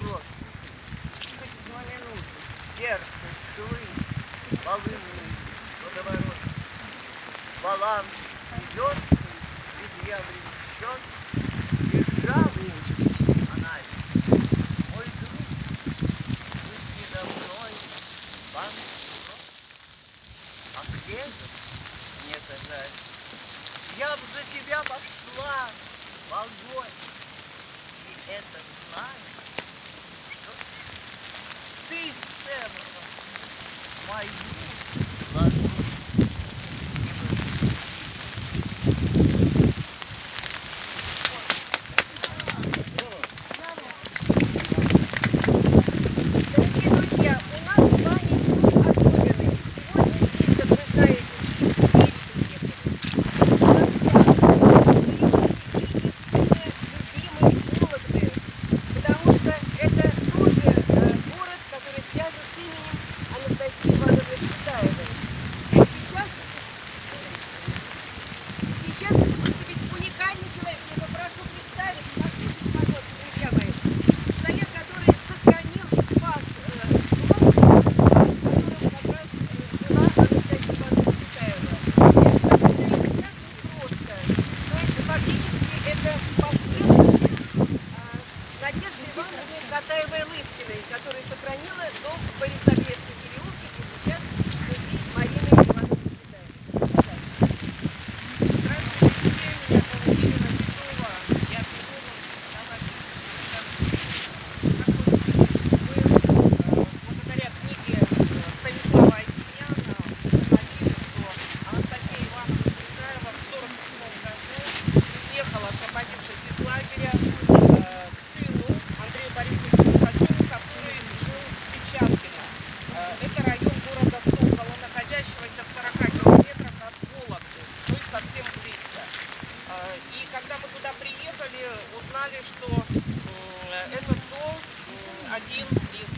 рот, хоть на минуту, сердце, швы, волынный водоворот. Баланс идет, ведь я влечен, державу она. Мой друг, вы передо мной, банкрот. А хлебом мне казалось, я б за тебя пошла в огонь. И это знаю, что ты сцену мою ладонь. Которая сохранила дом в Борисоветском переулке, и сейчас музей Марины Ивановны Цветаевой. Здравствуйте все, меня зовут Ирина Титова, я психолог, благодаря книге Станислава Айкиняна установили, что Анастасия Ивановна Цветаева в 1947 году приехала, освободившись из лагеря, к сыну Андрею Борисовичу Пугачеву, который жил в Печаткино. Это район города Сокола, находящегося в 40 километрах от Вологды, то есть совсем близко. И когда мы туда приехали, узнали, что этот дом один из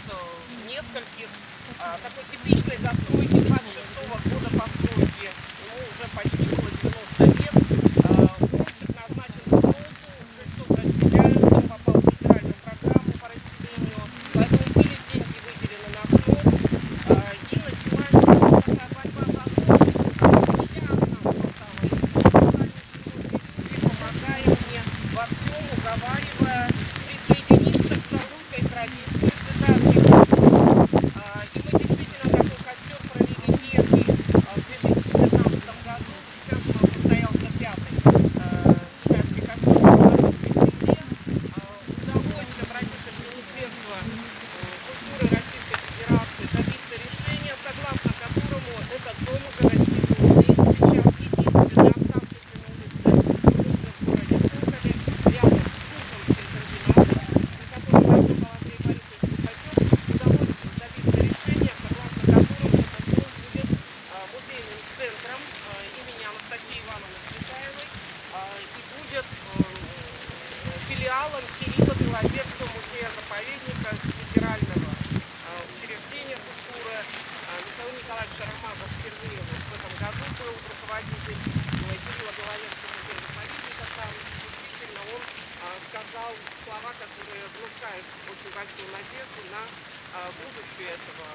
нескольких такой типичной застройки 26-го года постройки. Ему уже почти было 90 лет. Он предназначен к сносу, жильцов расселяют, он попал в федеральную программу по расселению, поэтому были деньги выделены на снос. И началась такая борьба за снос. И я нам помогая мне во всем, уговаривая присоединиться к русской традиции цветарки. И мы действительно такой костер провели первый в 2015 году. Сейчас у нас состоялся пятый цветарский костер в Белорусской земле. Удалось обратиться в Министерство культуры Российской Федерации, добиться решения, согласно которому этот дом уже расселенный. Сейчас единственный оставшийся на улице в городе Соколе, рядом с Сухомским комбинатом, на котором работал Андрей Борисович Пугачев, удалось добиться решения, согласно которому этот дом будет музейным центром имени Анастасии Ивановны Цветаевой и будет филиалом Кирилло-Белозерского музея-заповедника федерального учреждения культуры. Михаил Николаевич Ромазов впервые в этом году был руководитель Кирилло-Белозерского музея-заповедника. Там действительно он сказал слова, которые внушают очень большую надежду на будущее этого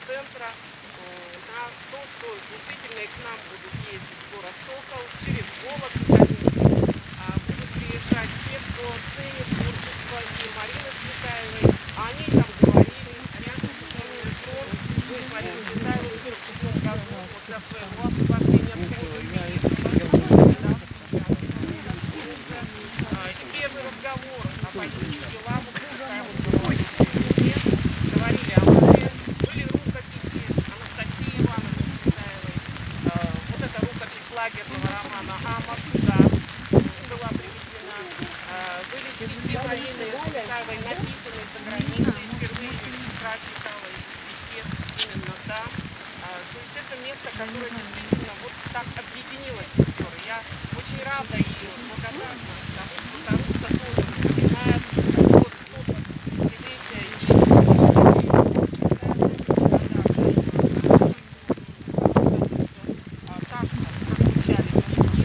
центра, на то, что действительно и к нам будут ездить в город Сокол, через Вологду, конечно, будут приезжать те, кто ценит творчество и Марины Цветаевой, а они там говорили, рядом с метро, вы с Мариной Цветаевой в 1947 году после своего освобождения от службы и первый разговор о поездке Лабуха Цветаевой говорили о море, были рукописи Анастасии Ивановны Цветаевой, вот эта рукопись лагерного романа «Амор» туда была привезена, были стихи Марины Цветаевой, написанные за границей, впервые ее сестра читала их стихи именно там. То есть это место, которое действительно вот так объединило сестер. Я очень рада и благодарна тому, что Таруса тоже вспоминает вот что-то десятилетия и так прозвучали стихи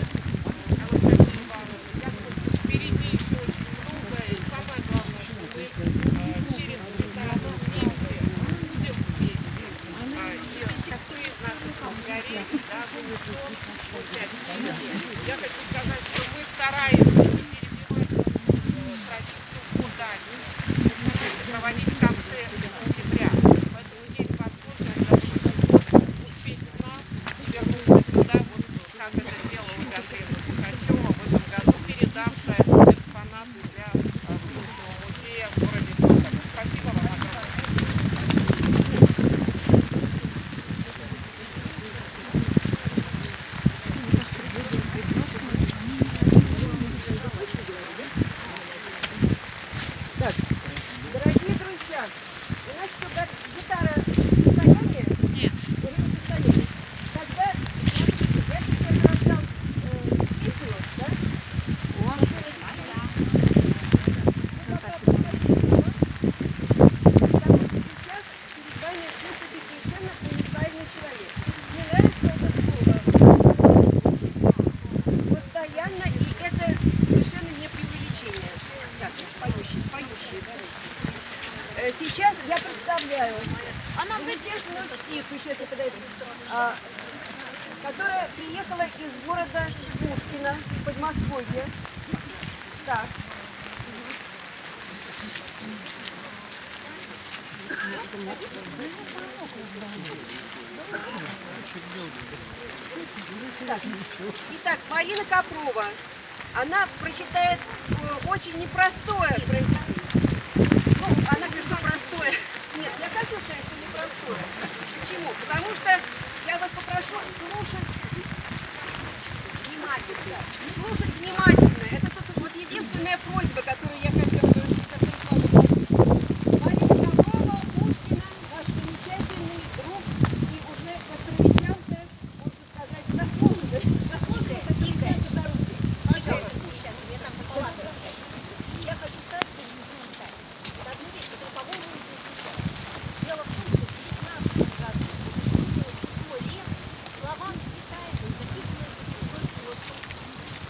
Анастасии Ивановны. Я думаю, впереди еще очень много, и самое главное, что мы через смотреть даже лицо опять везде. Я хочу сказать, что мы стараемся не перебивать традицию по дате. Мы стараемся проводить в конце сентября. Поэтому есть возможность за 6 года успеть у нас и вернуться сюда, вот как это сделала Ольга Андреевна Пухачева в этом году, передавшая экспонаты для будущего музея в городе Соколе. Спасибо вам огромное. Дорогие друзья, у нас что, гитара в состоянии? Нет. Уже не в состоянии. Тогда, смотрите, я сейчас раздам песню, да? Потому что сейчас перед вами выступит совершенно уникальный человек. Мне нравится это слово постоянно, и это совершенно не преувеличение. Так, поющий, давайте. Сейчас я представляю замечательную птицу, сейчас я подойду, которая приехала из города Пушкина, Подмосковья. Так. Так. Итак, Марина Копрова. Она прочитает очень непростое произношение. Ну, она говорит, что простое. Нет, я хочу сказать, что непростое. Почему? Потому что я вас попрошу слушать внимательно. Слушать внимательно. Это тут вот единственная просьба, которую я хотела бы Марина Копрова, Пушкина, ваш замечательный друг и уже профессионалка, можно сказать, заслуженный. Я хочу сказать, что не читать. Это одну вещь, которую, по-моему, не изучать. Дело в том, что в 19 году исполнилось 100 лет словам Цветаевой, записанных в Пестой площади.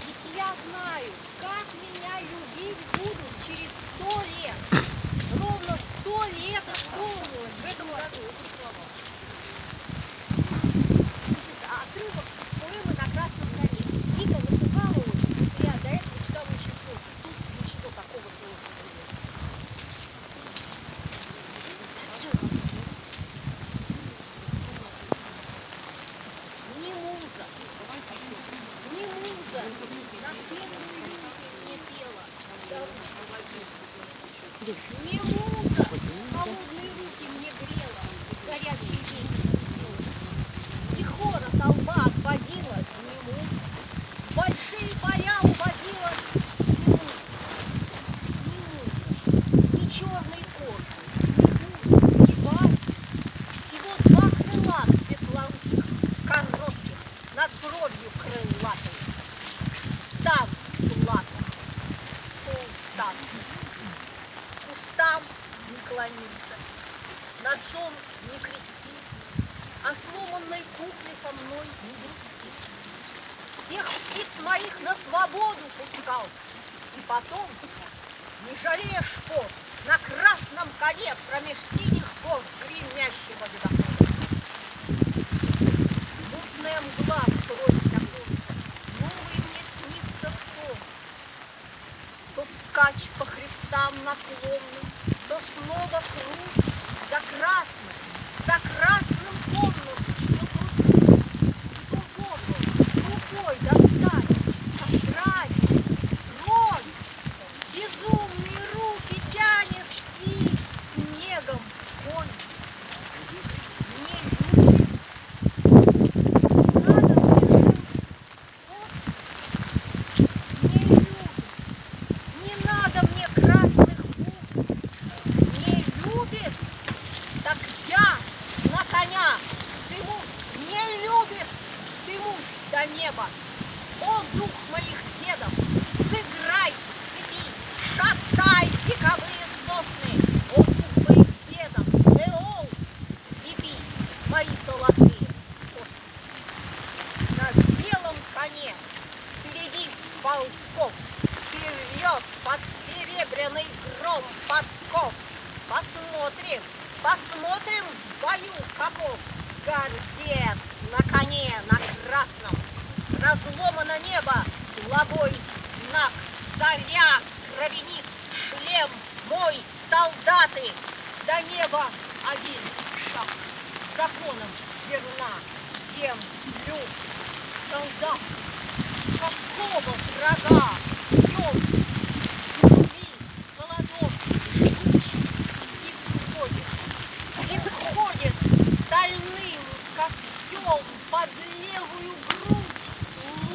Ведь я знаю, как меня любить будут через 100 лет. Ровно 100 лет исполнилось в этом году. Это слова. Значит, отрывок из поэмы «На красном коне». Книга напугала очень. Я до этого читала очень сложно. Тут ничего такого сложного нет. Не муза, на первую не пела. Не муза, холодные руки мне грела, горячий ветер нес. И хора толпа отводила, не муза. Большие поля уводила, не муза. Ни черный косы, ни гусь, ни бас. Всего два крыла светлорусых, коротких, над бровью крылатой. Стан плакал, султан. Кустам не клонился, на сон не крести, о сломанной кукле со мной не грусти. Всех птиц моих на свободу пускал, и потом, не жалея шпор, на красном коне промеж синих гор гремящего ледохода. Мутная мгла вкроет оконца, новый мне снится сон. То вскачь по хребтам наклонным, то снова круг за красным комнату все кружу. То горло рукой достать, как праздник, кровь, безумные руки тянешь и снегом конь. Не любит, надо мне не любит, не надо мне красных букв, не любит, так я на коня стымусь, не любит, стымусь до неба. О, дух моих дедов, сыграй с цепи, шатай вековые сосны. О, дух моих дедов, эол, деби мои золотые кости. На белом коне впереди волков, вперед под серебряный гром подков. Посмотрим в бою копов, Гордец на коне, на красном, разломано небо, главой знак, заря, кровяник, шлем мой, солдаты, до неба один шаг, законом зерна, землю, солдат, какого врага, днем, крови, холодов, жгучих, и входит стальным когтем под левую грудь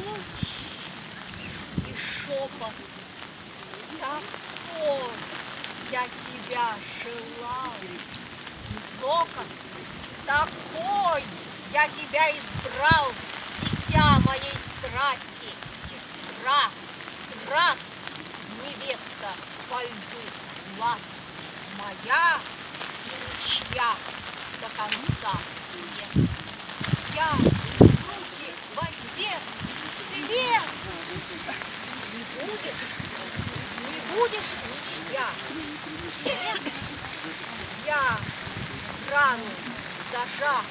луч и шепот. Такой я тебя желал, Дока, такой я тебя избрал, дитя моей страсти, сестра, брат, невеста по льду, лад, моя и ничья до конца нет. Я руки возде свет. Не будешь ничья. Нет, я рану зажав